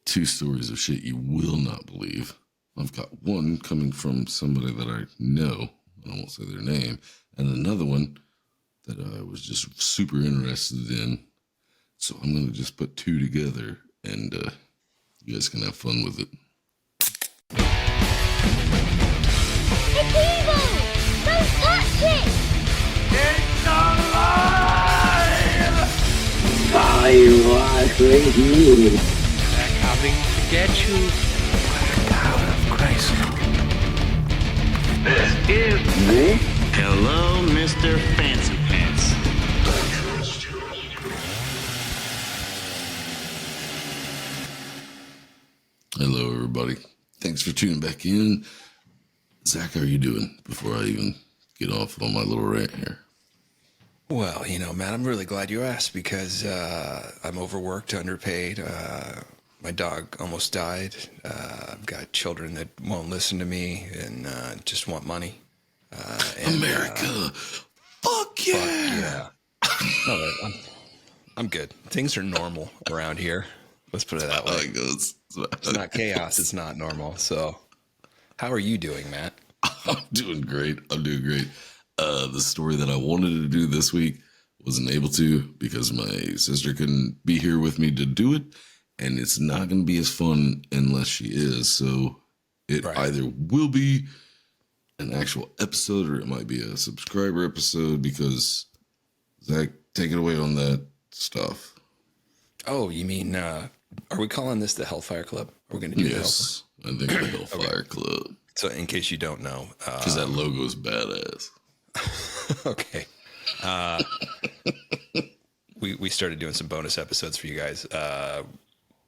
two stories of shit you will not believe. I've got one coming from somebody that I know, I won't say their name, and another one that I was just super interested in. So I'm going to just put two together, and you guys can have fun with it. It's evil! Don't touch it! It's alive! I was with you. They're coming to get you. By the power of Christ. This is... Hello, Mr. Fancy Pants. Hello, everybody. Thanks for tuning back in. Zach, how are you doing before I even get off on my little rant here? Well, you know, Matt, I'm really glad you asked because I'm overworked, underpaid. My dog almost died. I've got children that won't listen to me and just want money. America! Fuck yeah! No, I'm good. Things are normal around here. Let's put it that way. It's not chaos. It's not normal. So how are you doing, Matt? I'm doing great. The story that I wanted to do this week wasn't able to because my sister couldn't be here with me to do it. And it's not going to be as fun unless she is. So it either will be an actual episode or it might be a subscriber episode because Zach, take it away on that stuff. Oh, you mean, are we calling this the Hellfire Club? We're going to do Yes, I think the Hellfire Club. So in case you don't know. Because that logo is badass. Okay. We started doing some bonus episodes for you guys.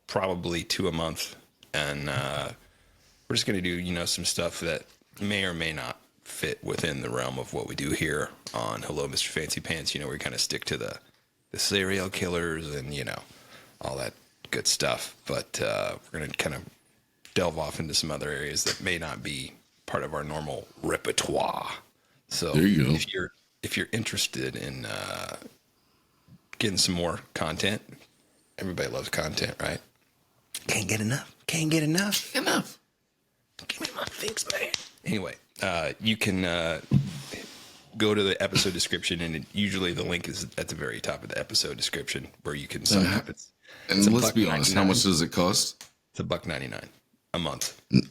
Probably 2 a month. And we're just going to do, some stuff that may or may not fit within the realm of what we do here on Hello, Mr. Fancy Pants. We kind of stick to the serial killers and, all that good stuff. But we're going to kind of delve off into some other areas that may not be part of our normal repertoire. So there you go. If you're interested in getting some more content, everybody loves content, right? Can't get enough. Give me my things, man. Anyway, you can go to the episode description, and usually the link is at the very top of the episode description where you can sign up. And let's be honest, how much does it cost? It's $1.99 a month, and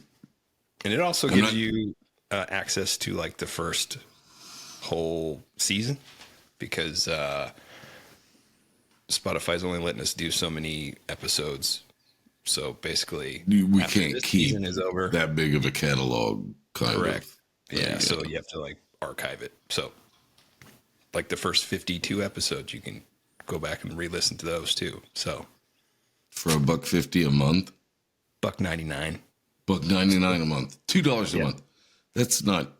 it also gives you access to like the first whole season because Spotify's only letting us do so many episodes. So basically, we can't keep is over. That big of a catalog. Correct. Yeah. So you have to like archive it. So like the first 52 episodes, you can go back and re-listen to those too. So for $1.50 a month, $1.99, $1.99 a month, $2 a month. It's not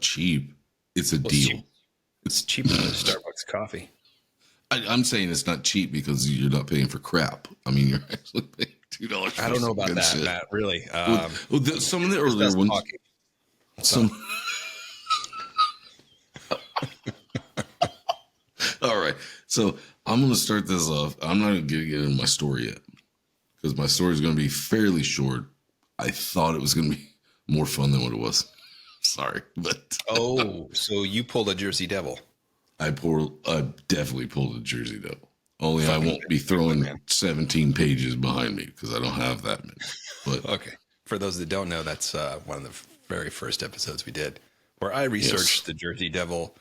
cheap. It's a deal. It's cheaper than Starbucks coffee. I'm saying it's not cheap because you're not paying for crap. I mean, you're actually paying $2 for I don't know about that, shit. Matt, really. Some of the earlier ones. All right. So I'm going to start this off. I'm not going to get into my story yet because my story is going to be fairly short. I thought it was going to be more fun than what it was. Sorry, but so you pulled a Jersey Devil. I definitely pulled a Jersey Devil. Only I won't be throwing 17 pages behind me because I don't have that many. But okay, for those that don't know, that's one of the very first episodes we did where I researched the Jersey Devil,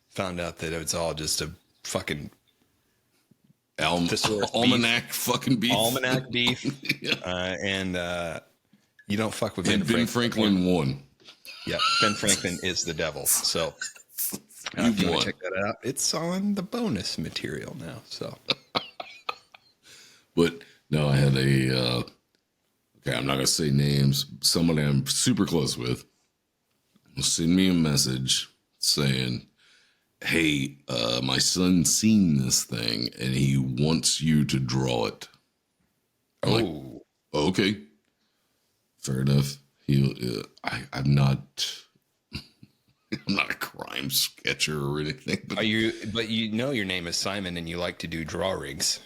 found out that it's all just a fucking almanac fucking beef. Almanac beef. And you don't fuck with Ben Franklin. Ben Franklin won. Yeah, Ben Franklin is the devil. So if you want to check that out, it's on the bonus material now. So, but no, I had a. Okay, I'm not gonna say names. Somebody I'm super close with send me a message saying, "Hey, my son's seen this thing and he wants you to draw it." I'm like, okay, fair enough. I'm not a crime sketcher or anything. But But you know your name is Simon and you like to do drawings.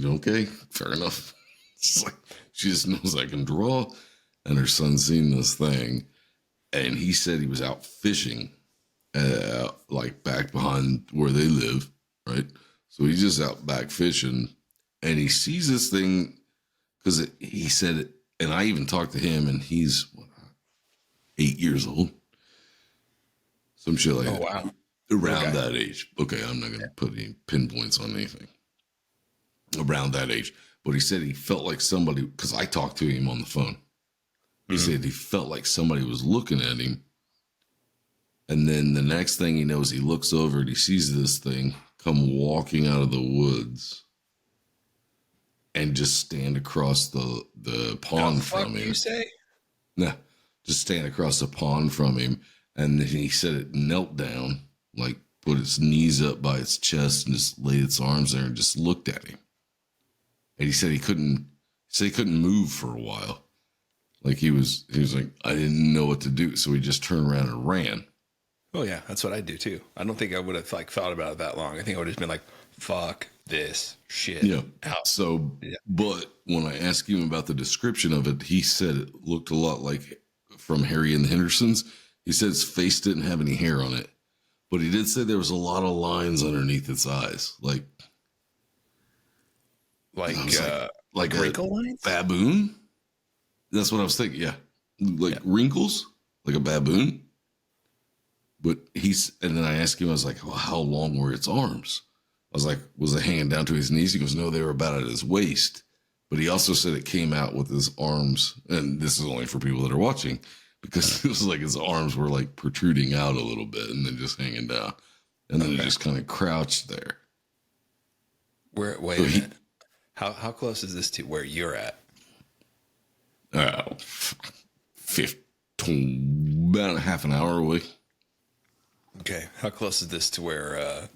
Okay, fair enough. It's like she just knows I can draw, and her son's seen this thing, and he said he was out fishing, like back behind where they live, right? So he's just out back fishing, and he sees this thing because he said it, and I even talked to him, and he's 8 years old, some shit like that. Wow. Around that age. Okay, I'm not going to put any pinpoints on anything. Around that age. But he said he felt like somebody, because I talked to him on the phone. He said he felt like somebody was looking at him. And then the next thing he knows, he looks over and he sees this thing come walking out of the woods and just stand across the pond from him. You say? Nah, just stand across the pond from him. And then he said it knelt down, like put its knees up by its chest and just laid its arms there and just looked at him. And he said he couldn't move for a while. Like he was like, I didn't know what to do. So he just turned around and ran. Oh yeah, that's what I do too. I don't think I would have like thought about it that long. I think I would have just been like, fuck this shit. Yeah. Out. So, but when I asked him about the description of it, he said it looked a lot like from Harry and the Hendersons. He said his face didn't have any hair on it, but he did say there was a lot of lines underneath its eyes. Like wrinkle lines? Baboon? That's what I was thinking. Yeah. Wrinkles, like a baboon. But and then I asked him, I was like, well, how long were its arms? I was like, was it hanging down to his knees? He goes, no, they were about at his waist. But he also said it came out with his arms, and this is only for people that are watching, because it was like his arms were like protruding out a little bit and then just hanging down. And then it just kind of crouched there. Wait a minute. How close is this to where you're at? About a half an hour away. Okay. How close is this to where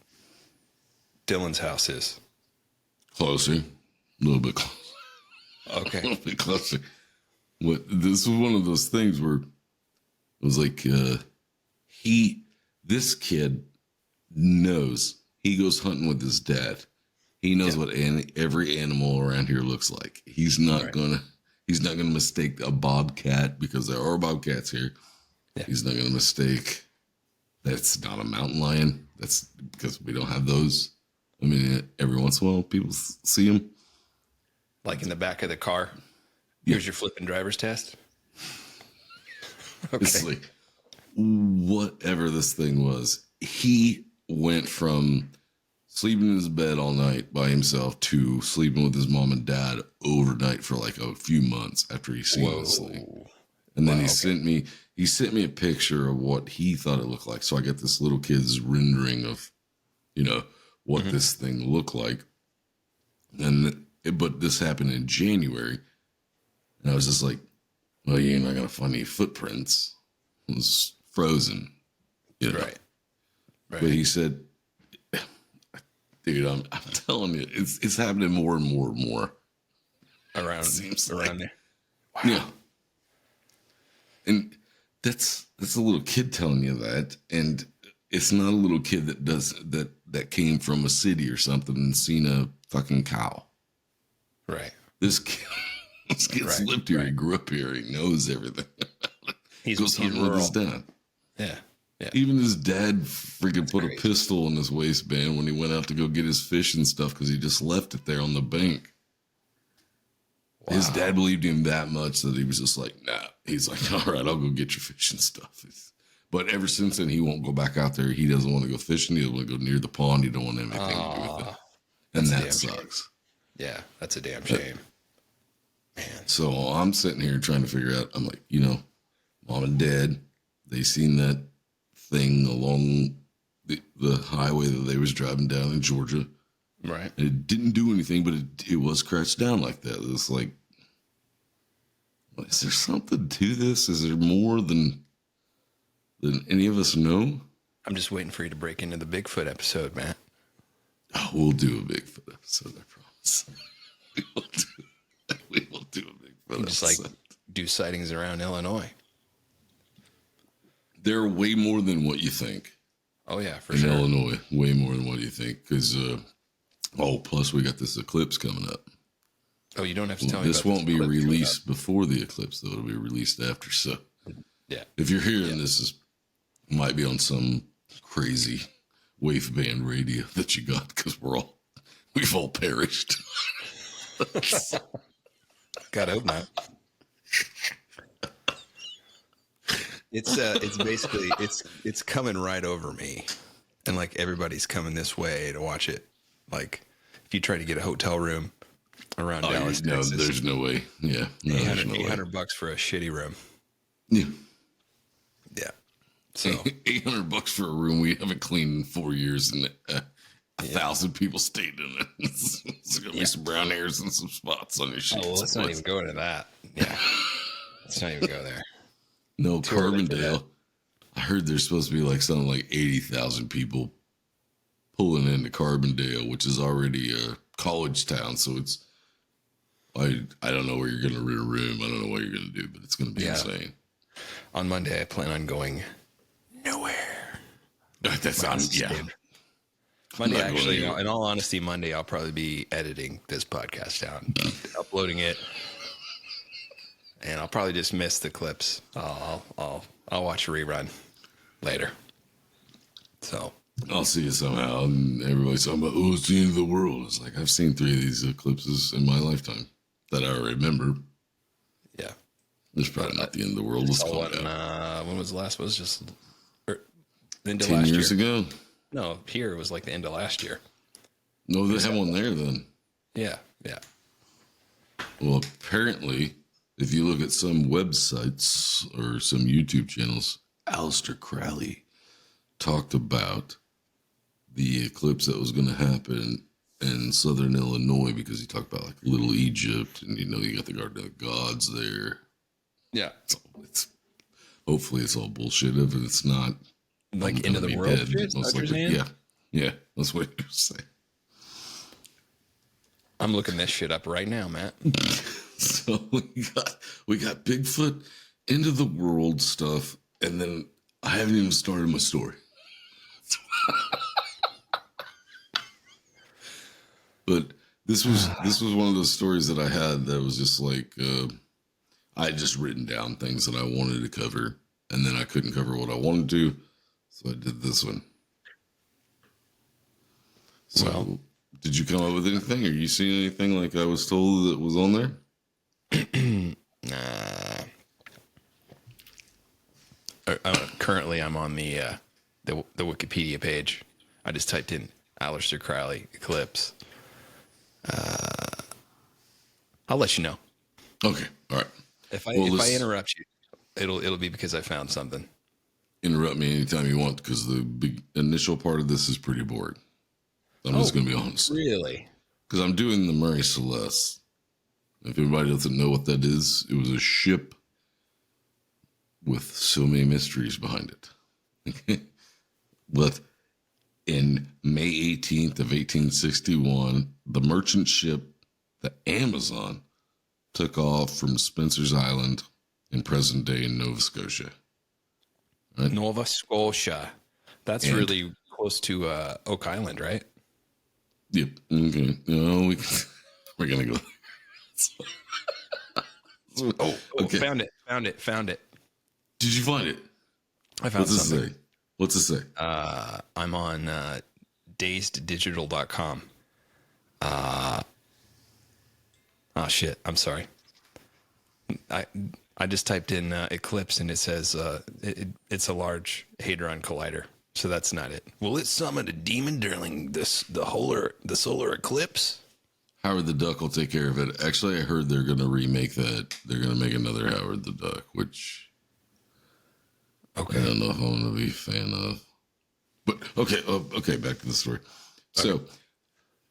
Dylan's house is? Closer. A little bit closer. Okay. A little bit closer. What, this was one of those things where it was like this kid knows. He goes hunting with his dad. He knows what every animal around here looks like. He's not gonna mistake a bobcat, because there are bobcats here. Yeah. He's not gonna mistake that's not a mountain lion. That's because we don't have those. I mean, every once in a while people see them. Like in the back of the car. Yeah. Here's your flipping driver's test. Okay. It's like, whatever this thing was, he went from sleeping in his bed all night by himself to sleeping with his mom and dad overnight for like a few months after he seen this thing. And then he sent me a picture of what he thought it looked like. So I got this little kid's rendering of, what this thing looked like. But this happened in January. And I was just like, well, you're not going to find any footprints. It was frozen. Right. But he said, dude, I'm telling you, it's happening more and more and more. Around there. Wow. Yeah. And that's a little kid telling you that. And it's not a little kid that came from a city or something and seen a fucking cow. Right. This kid's lived here. He grew up here. He knows everything. He goes hunting with his dad. Yeah. Yeah. Even his dad freaking put a pistol in his waistband when he went out to go get his fish and stuff, because he just left it there on the bank. Wow. His dad believed him that much that he was just like, nah. He's like, all right, I'll go get your fish and stuff. But ever since then, he won't go back out there. He doesn't want to go fishing. He doesn't want to go near the pond. He don't want anything to do with it. And that sucks. Shame. Yeah, that's a damn shame. Man. So I'm sitting here trying to figure out, I'm like, mom and dad, they seen that thing along the highway that they was driving down in Georgia. Right. And it didn't do anything, but it was crouched down like that. It's like, is there something to this? Is there more than any of us know? I'm just waiting for you to break into the Bigfoot episode, Matt. Oh, we'll do a Bigfoot episode, I promise. We will do a Bigfoot just episode. like do sightings around Illinois. There are way more than what you think. Oh, yeah, for in sure. Illinois, way more than what you think. Because, plus we got this eclipse coming up. Oh, you don't have to tell me. This about won't be eclipse released before the eclipse, though. It'll be released after. So, yeah. if you're hearing this, is might be on some crazy wave band radio that you got because we've all perished. God, I hope not. It's basically it's coming right over me, and like everybody's coming this way to watch it. Like if you try to get a hotel room around Dallas, no, Texas, there's no way. Yeah, no, there's no way. $800 for a shitty room. Yeah, Yeah. So $800 for a room we haven't cleaned in 4 years, and 1,000 people stayed in it. It's gonna be some brown hairs and some spots on your sheets. well, let's not even go into that. Yeah. Let's not even go there. No, Too early for Carbondale. I heard there's supposed to be like something like 80,000 people pulling into Carbondale, which is already a college town. So it's, I don't know where you're going to rent a room. I don't know what you're going to do, but it's going to be insane. On Monday, I plan on going nowhere. That's on, yeah. Monday, actually, in all honesty, Monday, I'll probably be editing this podcast down, uploading it. And I'll probably just miss the clips. I'll watch a rerun later. So I'll see it somehow. And everybody's talking about, oh, it's the end of the world. It's like, I've seen 3 of these eclipses in my lifetime that I remember. yeah, It's probably not the end of the world. Let's call it out. when was the last? Was just the end of 10 last years year. ago? No, here it was like the end of last year. No, they have one there then. Yeah. Well, apparently, if you look at some websites or some YouTube channels, Aleister Crowley talked about the eclipse that was going to happen in southern Illinois because he talked about like Little Egypt and, you got the Garden of the Gods there. Yeah. So hopefully it's all bullshit. If it's not, Like end of the world shit? Is that what you're saying? Yeah, that's what he was saying. I'm looking this shit up right now, Matt. So we got Bigfoot, end of the world stuff, and then I haven't even started my story. But this was one of those stories that I had that was just like I had just written down things that I wanted to cover, and then I couldn't cover what I wanted to, so I did this one. So, Well, did you come up with anything? Are you seeing anything like I was told that was on there? Currently, I'm on the Wikipedia page. I just typed in Aleister Crowley eclipse. I'll let you know Okay, all right. if I interrupt you. It'll be because I found something. Interrupt me anytime you want because the big initial part of this is pretty boring. I'm just going to be honest. Really? Because I'm doing the Mary Celeste. If anybody doesn't know what that is, it was a ship with so many mysteries behind it. But in May 18th of 1861, the merchant ship, the Amazon, took off from Spencer's Island in present-day Nova Scotia. Right? Nova Scotia. That's really close to Oak Island, right? Yep. Okay. No, we're going to go. Okay. Found it. Did you find it? I found something. What's it say? I'm on dazeddigital.com. Oh shit, I'm sorry. I just typed in eclipse and it says it's a large hadron collider. So that's not it. Will it summon a demon during the solar eclipse? Howard the Duck will take care of it. Actually, I heard they're going to remake that. They're going to make another Howard the Duck, which I don't know if I'm going to be a fan of. But okay, back to the story. Okay. So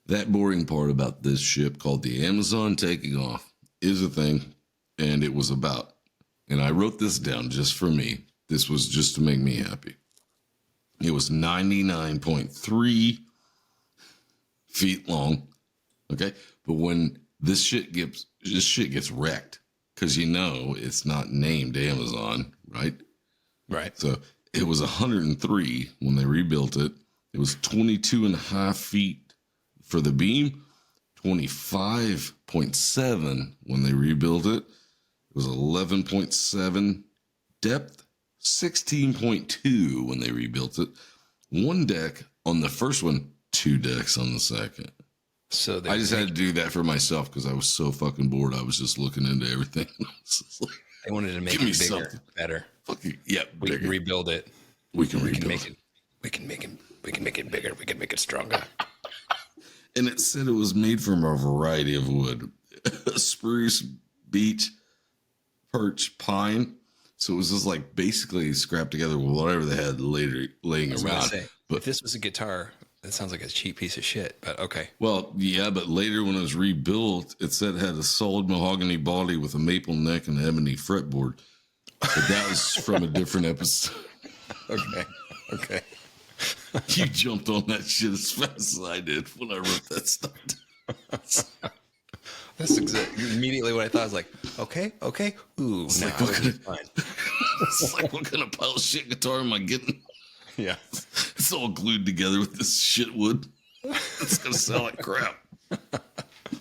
that boring part about this ship called the Amazon taking off is a thing, and it was about, and I wrote this down just for me. This was just to make me happy. It was 99.3 feet long. Okay. But when this shit gets wrecked, because it's not named Amazon, right? Right. So it was 103 when they rebuilt it. It was 22 and a half feet for the beam, 25.7 when they rebuilt it. It was 11.7 depth, 16.2 when they rebuilt it. One deck on the first one, 2 decks on the second. So I just had to do that for myself because I was so fucking bored. I was just looking into everything. they wanted to make it Give me bigger, something. better. Fuck you. Yeah, We can bigger. rebuild it. We can We rebuild can make it. it. We can make it bigger. We can make it stronger. And it said it was made from a variety of wood. Spruce, beech, birch, pine. So it was just like basically scrapped together with whatever they had later laying I was gonna around. say, But if this was a guitar, that sounds like a cheap piece of shit. But okay. well, yeah, but later when it was rebuilt, it said it had a solid mahogany body with a maple neck and ebony fretboard. But that was from a different episode. Okay. You jumped on that shit as fast as I did when I wrote that stuff down. That's immediately what I thought. I was like, okay. Ooh, It's no, like, what kind of- fine. It's like, what kind of pile of shit guitar am I getting? Yeah. It's all glued together with this shit wood. It's gonna sound like crap.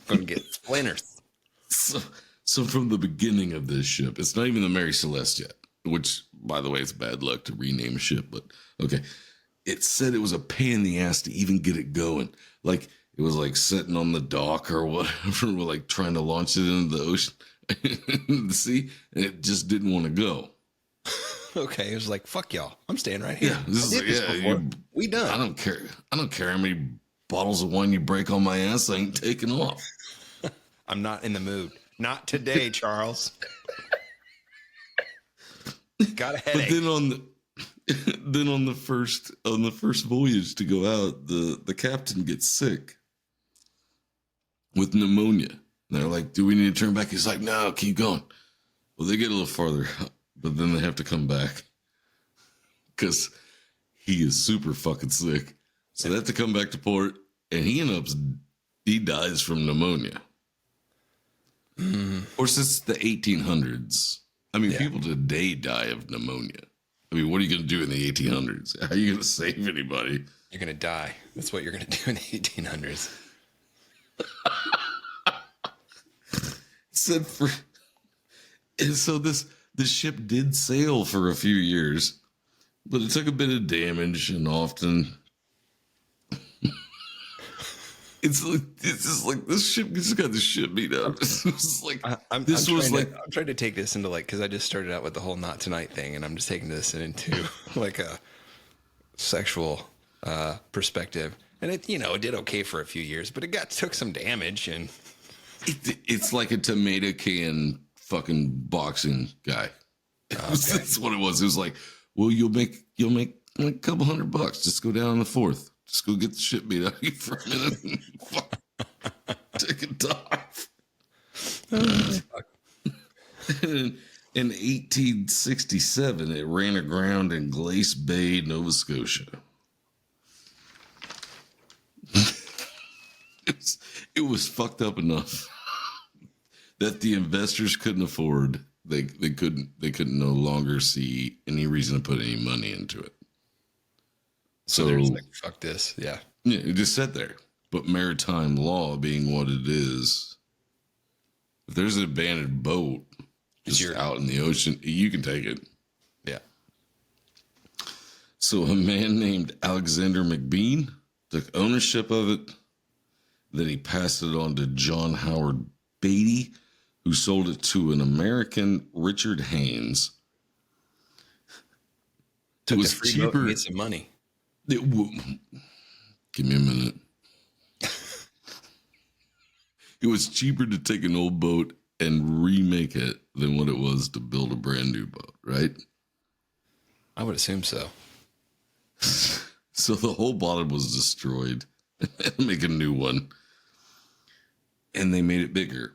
Gonna get splinters. So from the beginning of this ship, it's not even the Mary Celeste yet, which, by the way, it's bad luck to rename a ship, but okay. It said it was a pain in the ass to even get it going. Like, it was like sitting on the dock or whatever, like trying to launch it into the ocean, the sea, and it just didn't want to go. Okay, it was like, fuck y'all. I'm staying right here. Yeah, this I is did this before. We done. I don't care. I don't care how many bottles of wine you break on my ass. I ain't taking off. I'm not in the mood. Not today, Charles. Got a But headache. then on the first voyage to go out, the captain gets sick with pneumonia. And they're like, "Do we need to turn back?" He's like, "No, keep going." Well, they get a little farther, but then they have to come back because he is super fucking sick. So they have to come back to port, and he dies from pneumonia. Of course, it's the 1800s. I mean, people today die of pneumonia. I mean, what are you going to do in the 1800s? How are you going to save anybody? You're going to die. That's what you're going to do in the 1800s. And so this ship did sail for a few years, but it took a bit of damage, and often it's just like this ship just got the shit beat up. It's like I'm trying to take this into like, because I just started out with the whole not tonight thing, and I'm just taking this into like a sexual perspective. And it did okay for a few years, but it took some damage, and it's like a tomato can fucking boxing guy. That's what it was. It was like, well, you'll make like a couple $100. Just go down on the fourth. Just go get the shit beat out of you for a minute. And take a dive. In 1867, it ran aground in Glace Bay, Nova Scotia. It was fucked up enough that the investors couldn't afford. They couldn't no longer see any reason to put any money into it. so they're just like, fuck this. Yeah. Yeah, it just sat there. But maritime law being what it is, if there's an abandoned boat just out in the ocean, you can take it. Yeah. So a man named Alexander McBean took ownership of it. Then he passed it on to John Howard Beatty, who sold it to an American, Richard Haynes. Took It was the free boat cheaper. and made some money. Give me a minute. It was cheaper to take an old boat and remake it than what it was to build a brand new boat, right? I would assume so. So the whole bottom was destroyed and make a new one. And they made it bigger.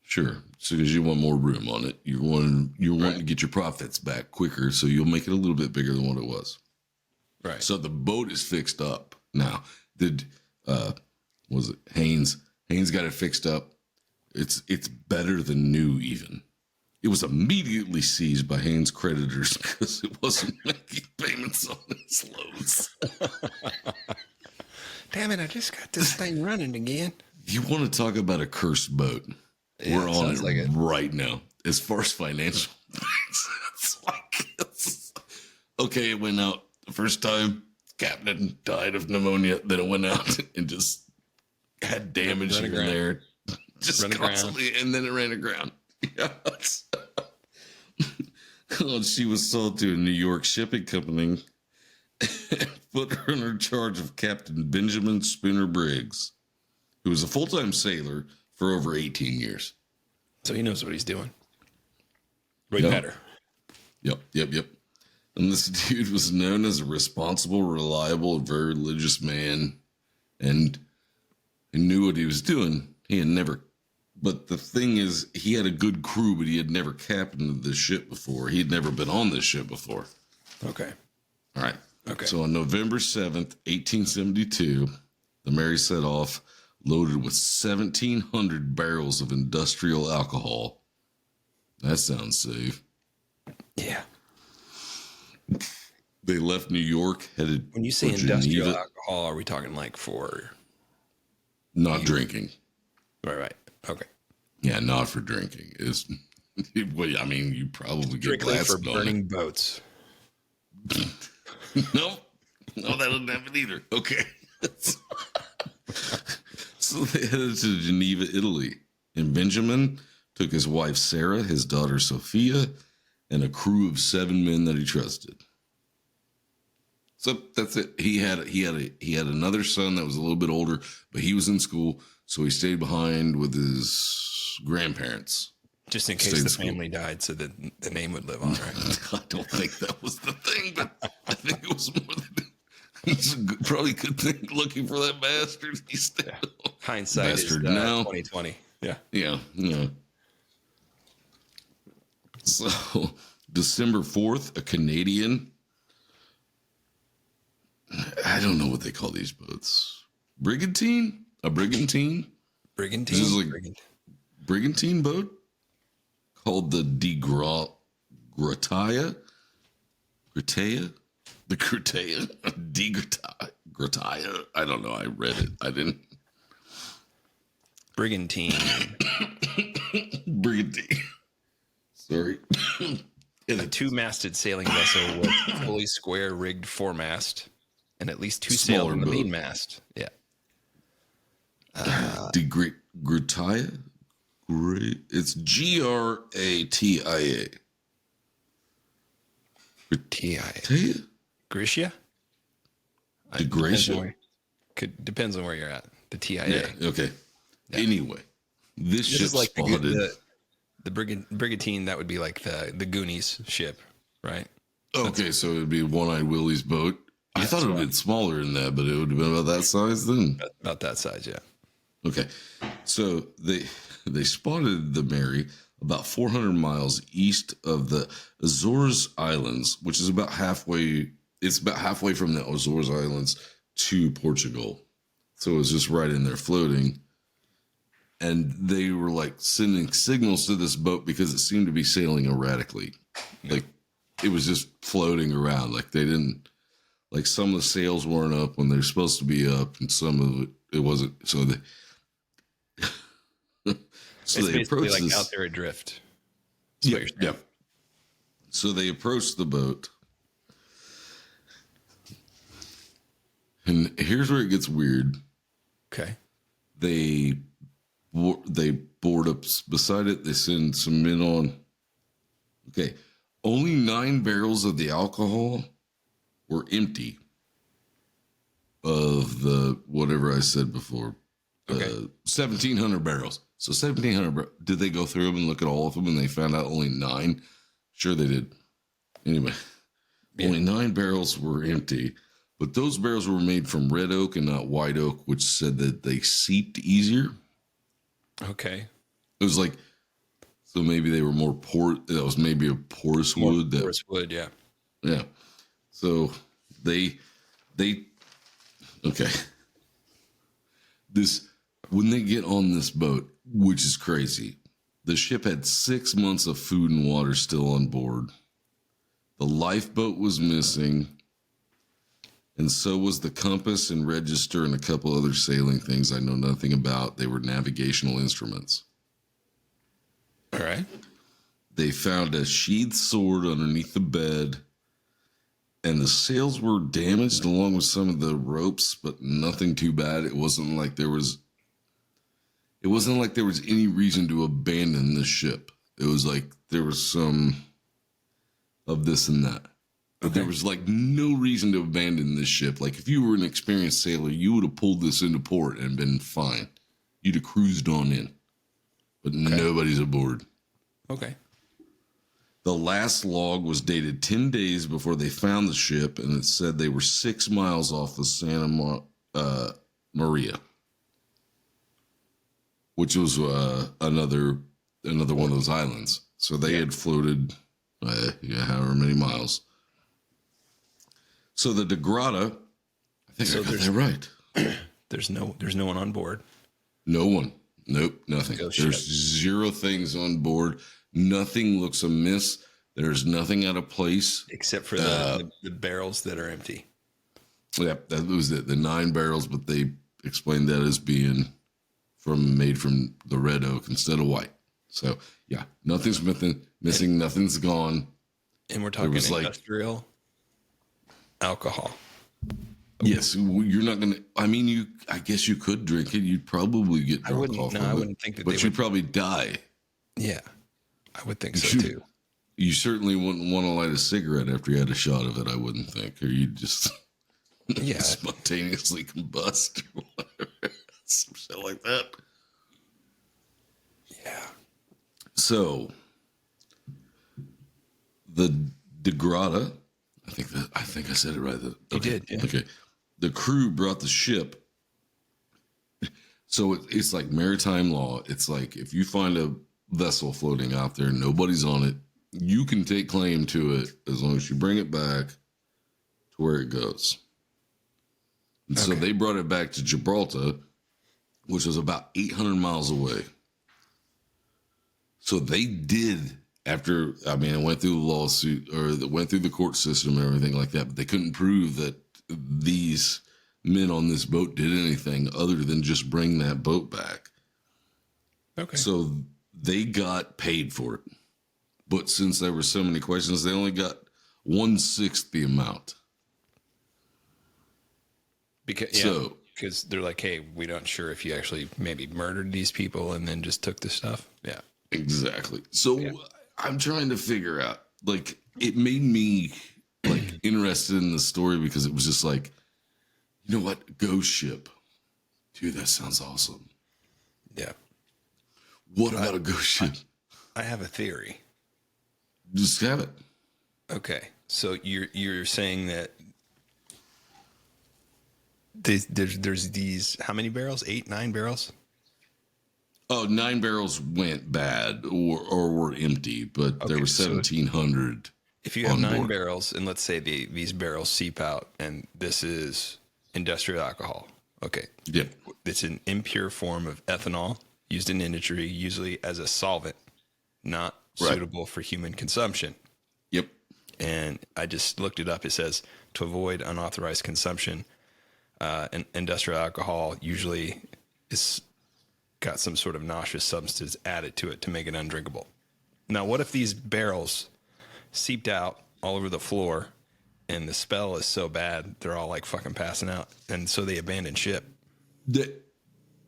Sure. So because you want more room on it. You want to get your profits back quicker, so you'll make it a little bit bigger than what it was. Right. So the boat is fixed up. Now, was it Haynes? Haynes got it fixed up. It's better than new even. It was immediately seized by Haynes creditors because it wasn't making payments on its loans. Damn it, I just got this thing running again. You want to talk about a cursed boat? Yeah, We're on it, like it right now. As far as financial things, okay, it went out the first time. Captain died of pneumonia. Then it went out and just had damage here and there. Just constantly, and then it ran aground. Yes. Oh, she was sold to a New York shipping company and put her in charge of Captain Benjamin Spooner Briggs, who was a full-time sailor for over 18 years. So he knows what he's doing. Way better. Yep. And this dude was known as a responsible, reliable, and very religious man, and he knew what he was doing. He had never, but the thing is, he had a good crew, but he had never captained this ship before. He had never been on this ship before. Okay. All right. Okay. So on November 7th, 1872, the Mary set off loaded with 1,700 barrels of industrial alcohol. That sounds safe. Yeah. They left New York, headed when you say for industrial Geneva. alcohol, are we talking like for Not drinking. right? Okay. Yeah, not for drinking. Is well, I mean, you probably get Strictly for blasted on burning boats. it. No, that doesn't happen either. Okay. So they headed to Geneva, Italy, and Benjamin took his wife Sarah, his daughter Sophia, and a crew of 7 men that he trusted. So that's it. He had another son that was a little bit older, but he was in school, so he stayed behind with his grandparents. Just in case the family died, so that the name would live on, right? I don't think that was the thing, but I think it was more than it's probably a good thing looking for that bastard. He's still Hindsight bastard is now. 2020. Yeah. Yeah. So December 4th, a Canadian. I don't know what they call these boats. Brigantine? A brigantine? Brigantine. This is like brigantine boat called the Grataya. The Grataya. Grataya. I don't know. I read it. I didn't. Brigantine. Brigantine. Sorry. A two-masted sailing vessel with fully square rigged foremast and at least 2 sails on the main mast. Yeah. Grataya? It's Gratia. T-I-A. Gratia? Depends on where you're at. The TIA. Yeah, okay. Yeah. Anyway, this ship is like spotted. The brigantine, that would be like the Goonies ship, right? Okay, so it would be One-Eyed Willie's boat. I thought it would have been smaller than that, but it would have been about that size then. About that size, yeah. Okay, so they spotted the Mary about 400 miles east of the Azores Islands, which is about halfway. It's about halfway from the Azores Islands to Portugal. So it was just right in there floating. And they were like sending signals to this boat because it seemed to be sailing erratically. Like it was just floating around. Like they didn't, like some of the sails weren't up when they're supposed to be up, and some of it wasn't. So they, it's basically like out there adrift. Yeah. So they approached the boat. And here's where it gets weird. Okay. They board up beside it. They send some men on. Okay. Only 9 barrels of the alcohol were empty of the whatever I said before. Okay. 1,700 barrels. So 1,700. Did they go through them and look at all of them and they found out only 9? Sure they did. Anyway, only 9 barrels were empty. But those barrels were made from red oak and not white oak, which said that they seeped easier. Okay. It was like, so maybe they were more that was maybe a porous wood. Porous wood, yeah. Yeah. So they, okay. When they get on this boat, which is crazy, the ship had 6 months of food and water still on board. The lifeboat was missing. And so was the compass and register and a couple other sailing things I know nothing about. They were navigational instruments. All right. They found a sheathed sword underneath the bed, and the sails were damaged along with some of the ropes, but nothing too bad. It wasn't like there was any reason to abandon the ship. It was like there was some of this and that. But there was like no reason to abandon this ship. Like if you were an experienced sailor, you would have pulled this into port and been fine. You'd have cruised on in. But nobody's aboard. Okay. The last log was dated 10 days before they found the ship, and it said they were 6 miles off the Santa Maria, which was another one of those islands. So they had floated however many miles. So the Gibraltar, I think I got that right. There's no one on board. No one. Nope, nothing. There's zero things on board. Nothing looks amiss. There's nothing out of place. Except for the barrels that are empty. Yeah, that was it. The 9 barrels, but they explained that as being made from the red oak instead of white. So, yeah, nothing's missing. Nothing's gone. And we're talking industrial alcohol. Yes, you're not going to. I mean, I guess you could drink it. You'd probably get drunk off of it. I wouldn't think that. But you'd probably die. Yeah, I would think so too. You certainly wouldn't want to light a cigarette after you had a shot of it. I wouldn't think, or you'd just spontaneously combust or whatever, some shit like that. Yeah. So the Gibraltar, I think I said it right. You did. Yeah. Okay. The crew brought the ship. So it's like maritime law. It's like if you find a vessel floating out there, nobody's on it, you can take claim to it as long as you bring it back to where it goes. And so they brought it back to Gibraltar, which was about 800 miles away. So they did, after, I mean, it went through the lawsuit, or it went through the court system and everything like that, but they couldn't prove that these men on this boat did anything other than just bring that boat back. Okay. So they got paid for it. But since there were so many questions, they only got 1/6 the amount. Because they're like, hey, we don't sure if you actually maybe murdered these people and then just took the stuff. Yeah. Exactly. So I'm trying to figure out, like, it made me like interested in the story because it was just like, you know what? Ghost ship. Dude, that sounds awesome. Yeah. What about a ghost ship? I have a theory. Just have it. Okay. So you're saying that there's these, how many barrels? 8, 9 barrels? Oh, 9 barrels went bad or were empty, but there were 1,700. If you have 9 barrels, and let's say these barrels seep out, and this is industrial alcohol. Okay. Yep. It's an impure form of ethanol used in industry, usually as a solvent, not suitable for human consumption. Yep. And I just looked it up. It says to avoid unauthorized consumption, industrial alcohol usually is got some sort of nauseous substance added to it to make it undrinkable. Now, what if these barrels seeped out all over the floor and the smell is so bad they're all like fucking passing out, and so they abandoned ship?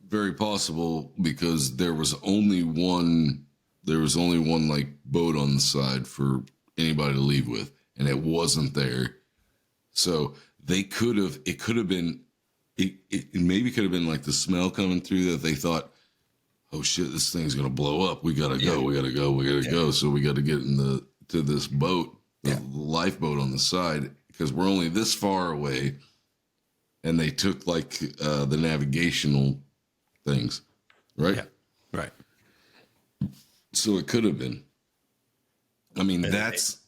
Very possible, because there was only one like boat on the side for anybody to leave with, and it wasn't there. So they could have, it could have been, it maybe could have been like the smell coming through that they thought, oh shit, this thing's going to blow up. We got to go. We got to go. So we got to get to this boat, the lifeboat on the side, because we're only this far away. And they took like the navigational things, right? Yeah, right. So it could have been. I mean, that's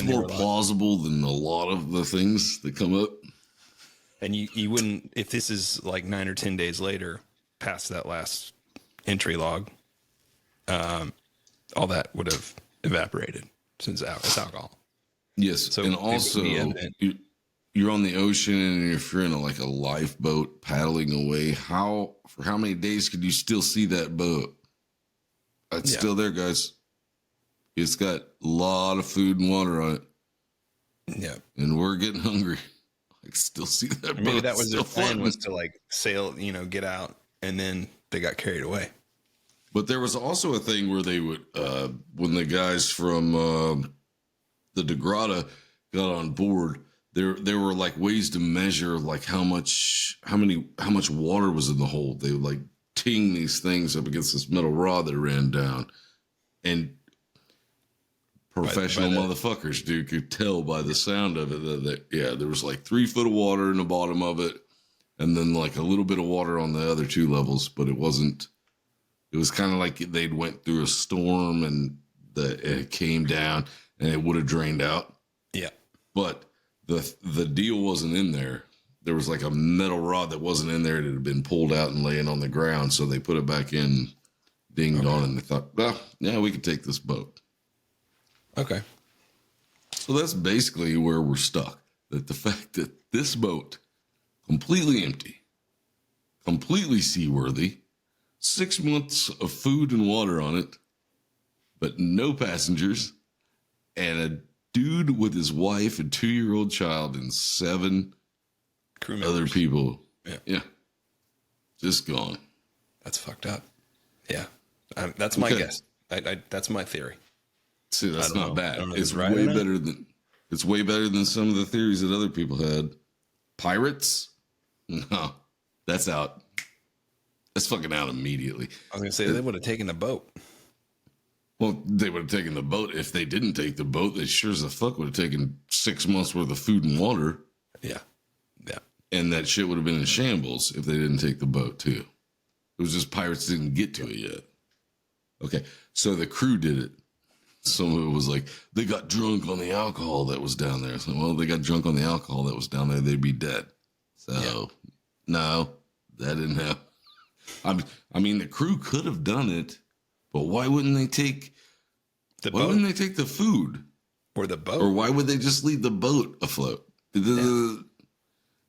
more plausible than a lot of the things that come up. And you wouldn't, if this is like 9 or 10 days later, past that last entry log, all that would have evaporated since it's alcohol. Yes, So and also you're on the ocean and if you're in a lifeboat paddling away, for how many days could you still see that boat? It's still there, guys. It's got a lot of food and water on it. Yeah. And we're getting hungry. I can still see that boat. Maybe that was their still plan, floating. was to sail, get out, and then they got carried away. But there was also a thing where they would, when the guys from the Gibraltar got on board, there were ways to measure how much water was in the hold. They would ting these things up against this metal rod that ran down, and professional motherfuckers, dude, could tell by the sound of it that there was 3 foot of water in the bottom of it, and then a little bit of water on the other 2 levels, but it wasn't. It was kind of like they'd went through a storm and it came down and it would have drained out. Yeah. But the deal wasn't in there. There was a metal rod that wasn't in there. It had been pulled out and laying on the ground. So they put it back in, dinged on, and they thought, well, yeah, we could take this boat. Okay. So that's basically where we're stuck. That the fact that this boat, completely empty, completely seaworthy, 6 months of food and water on it, but no passengers, and a dude with his wife and 2-year-old child and 7 crew members. Other people. Yeah. Just gone. That's fucked up. Yeah. That's my guess. That's my theory. See, that's not bad. It's right way better than some of the theories that other people had. Pirates? No, that's out. That's fucking out immediately. I was going to say they would have taken the boat. Well, they would have taken the boat. If they didn't take the boat, they sure as the fuck would have taken 6 months worth of food and water. Yeah. Yeah. And that shit would have been in shambles if they didn't take the boat, too. It was just pirates didn't get to it yet. Okay, so the crew did it. Some of it was they got drunk on the alcohol that was down there. So, well, they got drunk on the alcohol that was down there, they'd be dead. So, no, that didn't happen. I mean, the crew could have done it, but why wouldn't they take the boat? Why wouldn't they take the food? Or the boat? Or why would they just leave the boat afloat? Yeah.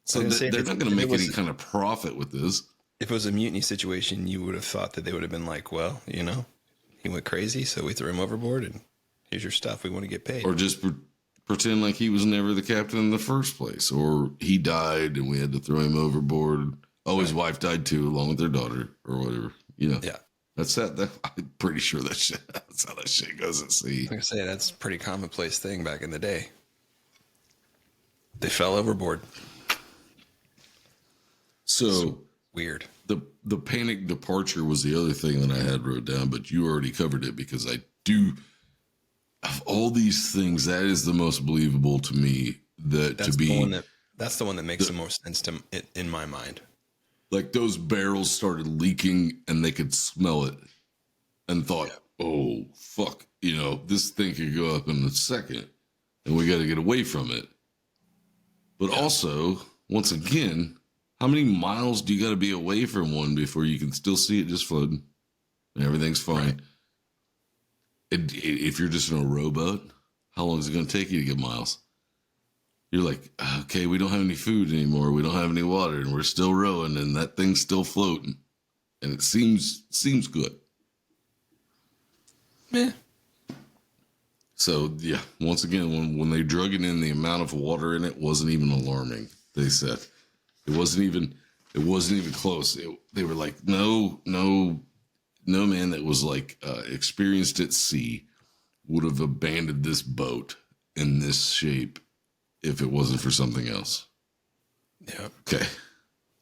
So they're not going to make any kind of profit with this. If it was a mutiny situation, you would have thought that they would have been well, he went crazy, so we threw him overboard, and here's your stuff. We want to get paid. Or just pretend like he was never the captain in the first place, or he died and we had to throw him overboard. Oh, his wife died too, along with their daughter, or whatever. Yeah. That's that. I'm pretty sure that's how that shit goes at sea. Like I say, that's a pretty commonplace thing back in the day. They fell overboard. So weird. The panic departure was the other thing that I had wrote down, but you already covered it because I do. Of all these things, that is the most believable to me. That's the one that makes the most sense in my mind. Those barrels started leaking and they could smell it and thought, oh, fuck, this thing could go up in a second and we got to get away from it. But also, once again, how many miles do you got to be away from one before you can still see it just floating and everything's fine? Right. If you're just in a rowboat, how long is it going to take you to get miles? You're okay, we don't have any food anymore. We don't have any water, and we're still rowing, and that thing's still floating, and it seems good. Yeah. So yeah, once again, when they drug it in, the amount of water in it wasn't even alarming. They said it wasn't even close. They were like, no, man that was experienced at sea would have abandoned this boat in this shape if it wasn't for something else. Yeah. Okay.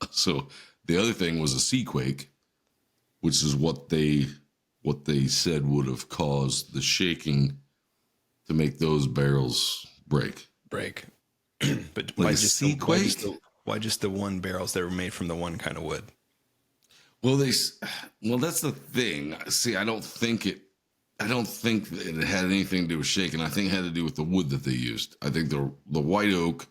So the other thing was a seaquake, which is what they said would have caused the shaking to make those barrels break. But why just seaquake? Why just the one barrels that were made from the one kind of wood? Well, that's the thing. See, I don't think that it had anything to do with shaking. I think it had to do with the wood that they used. I think the white oak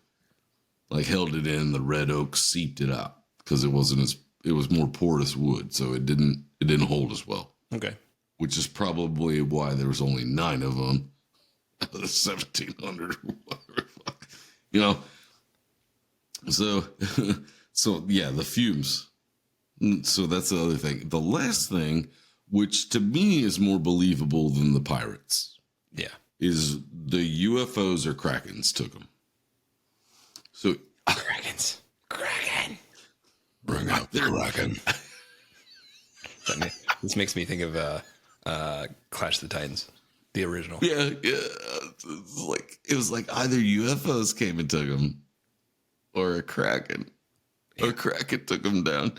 held it in, the red oak seeped it out because it was more porous wood, so it didn't hold as well. Okay. Which is probably why there was only 9 of them out of the 1,700. So, so yeah, the fumes. So that's the other thing. The last thing, which to me is more believable than the pirates, Yeah. is the UFOs or Krakens took them. So Krakens. Kraken. bring out the Kraken. This makes me think of Clash of the Titans, the original. Yeah. It was like either UFOs came and took them, or a Kraken, or Kraken took them down.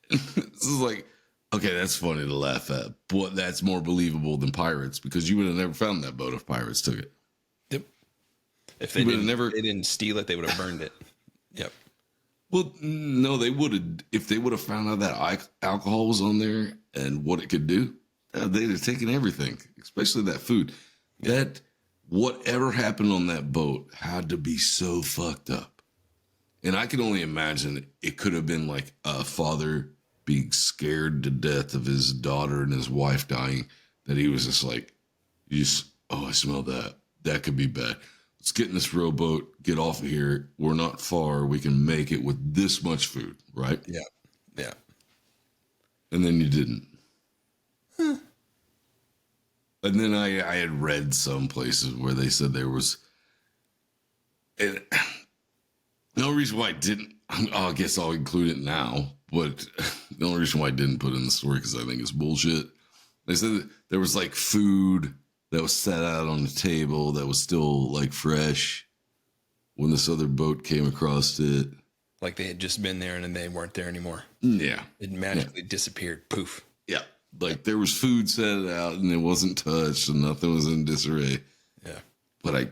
This is like, okay, that's funny to laugh at, but that's more believable than pirates because you would have never found that boat if pirates took it. Yep. If they didn't steal it, they would have burned it. Yep. Well, no, they would have. If they would have found out that alcohol was on there and what it could do, they'd have taken everything, especially that food. That whatever happened on that boat had to be so fucked up. And I can only imagine it could have been like a father being scared to death of his daughter and his wife dying, that he was just like, I smell that. That could be bad. Let's get in this rowboat, get off of here. We're not far. We can make it with this much food, right? Yeah. Yeah. And then you didn't. And then I had read some places where they said there was, and the only reason why I didn't, I guess I'll include it now, but the only reason why I didn't put it in the story because I think it's bullshit. They said that there was like food that was set out on the table that was still like fresh when this other boat came across it. Like they had just been there and then they weren't there anymore. Yeah. It magically disappeared. Poof. Yeah. Like there was food set out and it wasn't touched and nothing was in disarray. Yeah. But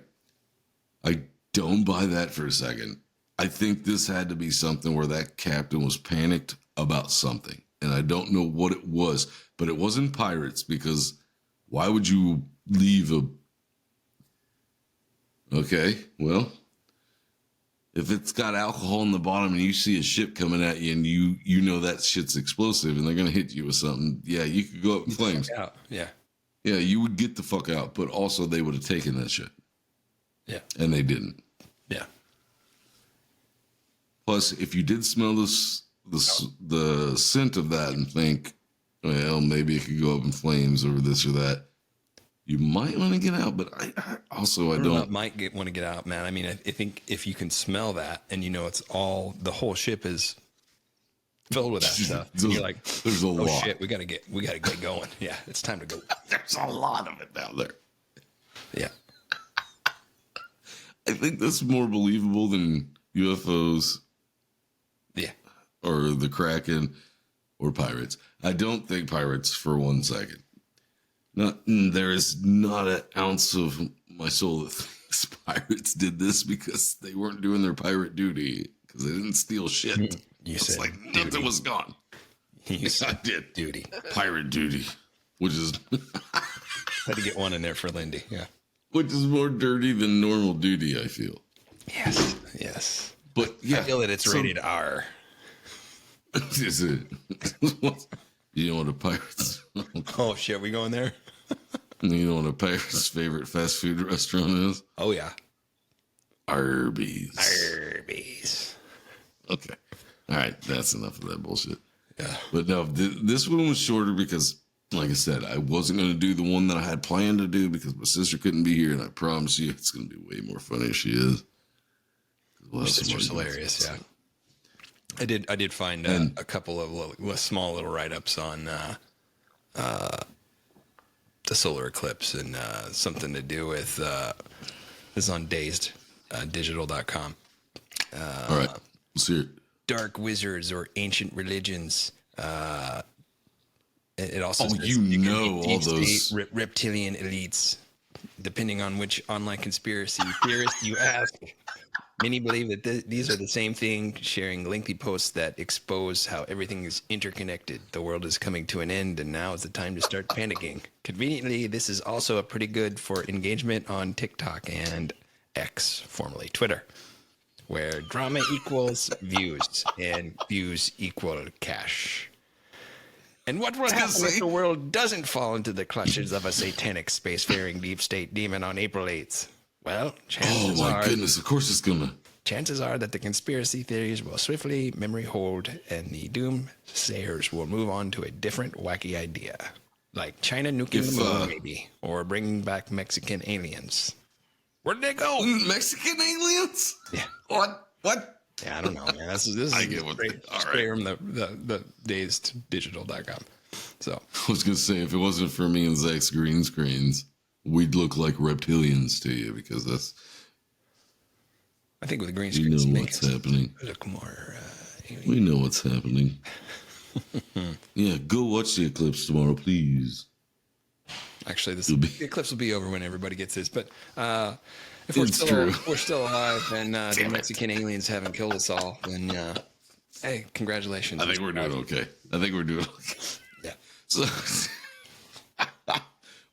I don't buy that for a second. I think this had to be something where that captain was panicked about something. And I don't know what it was, but it wasn't pirates because why would you leave a... Okay, well, if it's got alcohol in the bottom and you see a ship coming at you and you know that shit's explosive and they're going to hit you with something, yeah, you could go up in flames. Yeah. Yeah, you would get the fuck out, but also they would have taken that shit. Yeah. And they didn't. Yeah. Plus, if you did smell the scent of that and think, well, maybe it could go up in flames or this or that, you might want to get out. But I don't. Might want to get out, man. I mean, I think if you can smell that and you know it's all, the whole ship is filled with that stuff. And you're like, there's a lot. Shit, we gotta get going. Yeah, it's time to go. There's a lot of it down there. Yeah. I think that's more believable than UFOs. Yeah. Or the Kraken or pirates. I don't think pirates for 1 second. There is not an ounce of my soul that thinks pirates did this because they weren't doing their pirate duty because they didn't steal shit. It's like nothing duty. was gone. Yes, I did. Duty. Pirate duty, which is Had to get one in there for Lindy. Yeah. which is more dirty than normal duty, I feel. Yes. But yeah, I feel that it's rated R. Is it? You know what a pirate's? Oh shit, we going there? You know what a pirate's favorite fast food restaurant is? Oh yeah. Arby's. Arby's. Okay. All right. That's enough of that bullshit. Yeah. But no, this one was shorter because, like I said, I wasn't going to do the one that I had planned to do because my sister couldn't be here. And I promise you it's going to be way more funny if she is. Your sister's hilarious. Yeah. I did find a couple of small little write-ups on the solar eclipse and something to do with this is on dazeddigital.com. All right. Let's hear it. Dark wizards or ancient religions. It also says you could know be all deep those state reptilian elites, depending on which online conspiracy theorist you ask. Many believe that these are the same thing, sharing lengthy posts that expose how everything is interconnected. The world is coming to an end, and now is the time to start panicking. Conveniently, this is also a pretty good for engagement on TikTok and X, formerly Twitter, where drama equals views, and views equal cash. And what will happen if the world doesn't fall into the clutches of a satanic spacefaring deep state demon on April 8th? Well, chances are... Oh, my goodness. Of course it's going to... chances are that the conspiracy theories will swiftly memory hold and the doomsayers will move on to a different wacky idea. Like China nuking the moon, maybe. Or bringing back Mexican aliens. Where did they go? Mexican aliens? Yeah. What? Yeah, I don't know, man. This is I get what straight from the dazeddigital.com. So I was gonna say, if it wasn't for me and Zach's green screens, we'd look like reptilians to you, because that's, I think with the green you screen, know what's happening. look more. We know what's happening. Yeah, go watch the eclipse tomorrow, please. Actually, the eclipse will be over when everybody gets this. But if we're still alive and the Mexican aliens haven't killed us all, then hey, congratulations. I think we're doing okay. Yeah. So,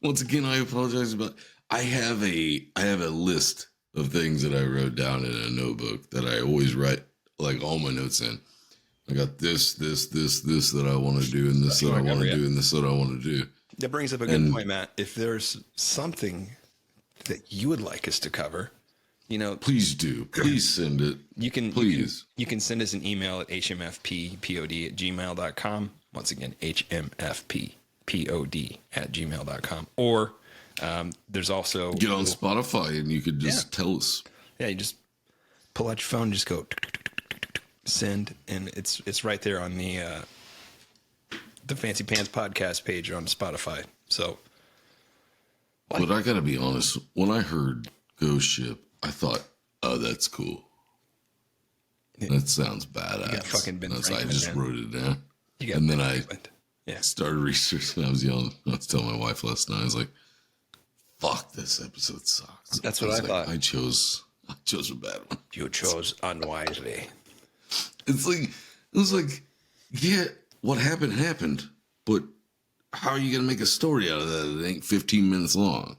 once again, I apologize about. I have a list of things that I wrote down in a notebook that I always write like all my notes in. I got this that I want to do, and this that I want to do, and this that I want to do. That brings up a good point, Matt. If there's something that you would like us to cover, please do. Please send it. You can send us an email at hmfppod@gmail.com. Once again, hmfppod@gmail.com. Or there's also get on Spotify and you could just tell us. Yeah, you just pull out your phone, and just go send, and it's right there on the Fancy Pants podcast page on Spotify. So, but I gotta be honest, when I heard Ghost Ship, I thought, oh, that's cool. That sounds badass. I just wrote it down. And then I started researching. I was telling my wife last night, I was like, fuck, this episode sucks. That's what I thought. I chose a bad one. You chose unwisely. It was like, yeah, what happened, but how are you going to make a story out of that? It ain't 15 minutes long.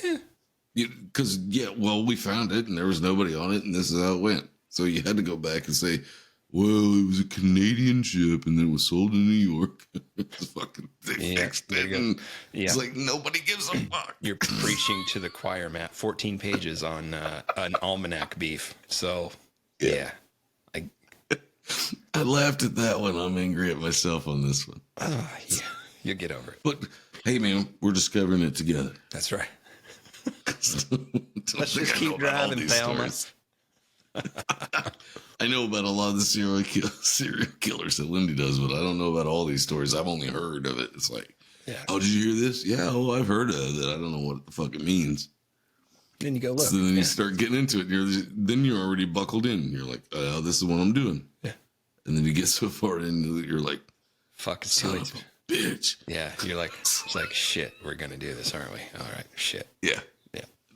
Yeah. Because, we found it, and there was nobody on it, and this is how it went. So you had to go back and say, well, it was a Canadian ship, and then it was sold in New York. It's fucking, they fixed it, and it's like, nobody gives a fuck. You're preaching to the choir, Matt. 14 pages on an almanac beef. So, yeah. I laughed at that one. I'm angry at myself on this one. Oh, yeah. You'll get over it. But, hey, man, we're discovering it together. That's right. Let's just keep driving, Thelma. I know about a lot of the serial killers that Lindy does, but I don't know about all these stories. I've only heard of it. It's like, oh, did you hear this? Yeah, I've heard of it. I don't know what the fuck it means. Then you go look. So then you start getting into it. Then you're already buckled in. You're like, oh, this is what I'm doing. Yeah. And then you get so far into it, you're like, fuck, it's too late. Bitch. Yeah, you're like, it's like, shit, we're gonna do this, aren't we? All right, shit. Yeah.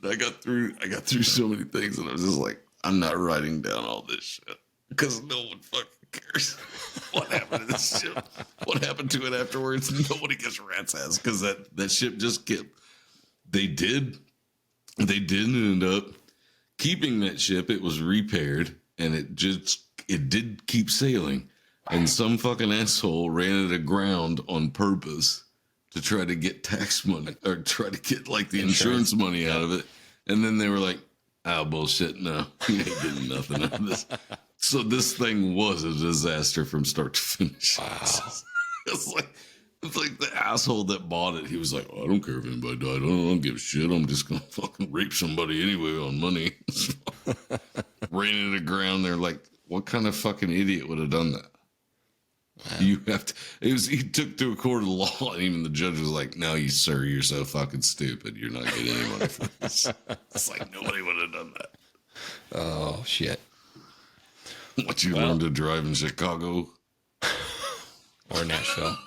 And I got through so many things, and I was just like, I'm not writing down all this shit because no one fucking cares what happened to this ship. What happened to it afterwards? Nobody gives a rat's ass, because that ship just kept. They didn't end up keeping that ship. It was repaired, and it did keep sailing. And some fucking asshole ran it aground on purpose to try to get tax money, or try to get like the insurance money out of it. And then they were like, oh, bullshit, no, you ain't getting nothing out of this. So this thing was a disaster from start to finish. Wow. It's like the asshole that bought it. He was like, oh, I don't care if anybody died. I don't give a shit. I'm just going to fucking rape somebody anyway on money. Ran it aground. They're like, what kind of fucking idiot would have done that? Wow. You have to. He took to a court of law, and even the judge was like, "No, sir, you're so fucking stupid. You're not getting any money for this." It's like nobody would have done that. Oh shit! What you learned to drive in Chicago or Nashville?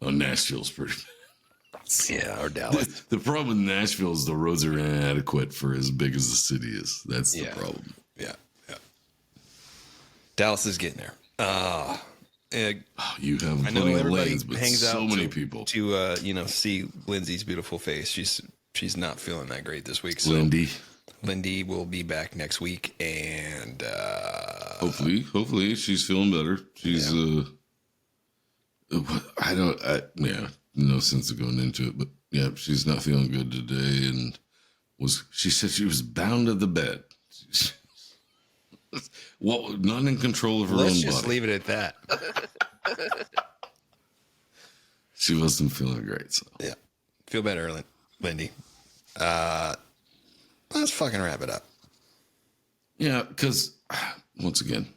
Oh, Nashville's pretty. Yeah, or Dallas. The problem with Nashville is the roads are inadequate for as big as the city is. That's the problem. Yeah. Dallas is getting there. You have plenty of lanes, but so many people to see Lindsay's beautiful face. She's not feeling that great this week. So Lindy will be back next week, and hopefully she's feeling better. She's no sense of going into it, but she's not feeling good today, and she said she was bound to the bed. Well, not in control of her Let's own just body. leave it at that. She wasn't feeling great. So Yeah. Feel better, Lindy. Let's fucking wrap it up. yeah, because once again,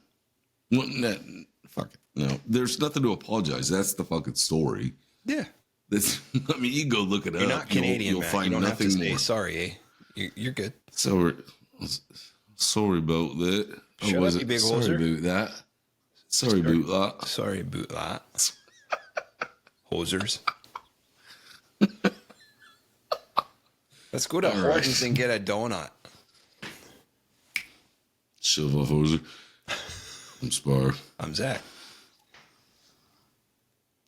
fuck it. No, there's nothing to apologize. That's the fucking story. Yeah. That's, I mean, you go look it You're up. not Canadian, You'll Matt. find You don't have to nothing say more. sorry, eh? You're good. Sorry about that. Shut up, you big sorry hoser. about that. Sorry about that. Sorry about that. Hosers. Let's go to All right. Hortons and get a donut. Shove off hoser. I'm Sphar. I'm Zach.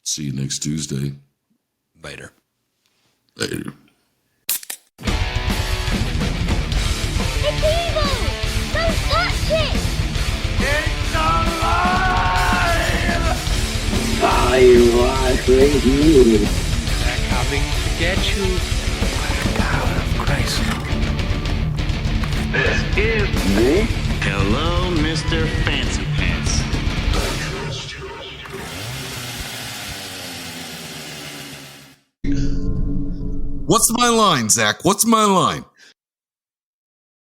See you next Tuesday. Later. Later. It's evil! Don't touch it! I was with you. They're coming to get you by the power of Christ. Hello, Mr. Fancy Pants. What's my line, Zach? What's my line?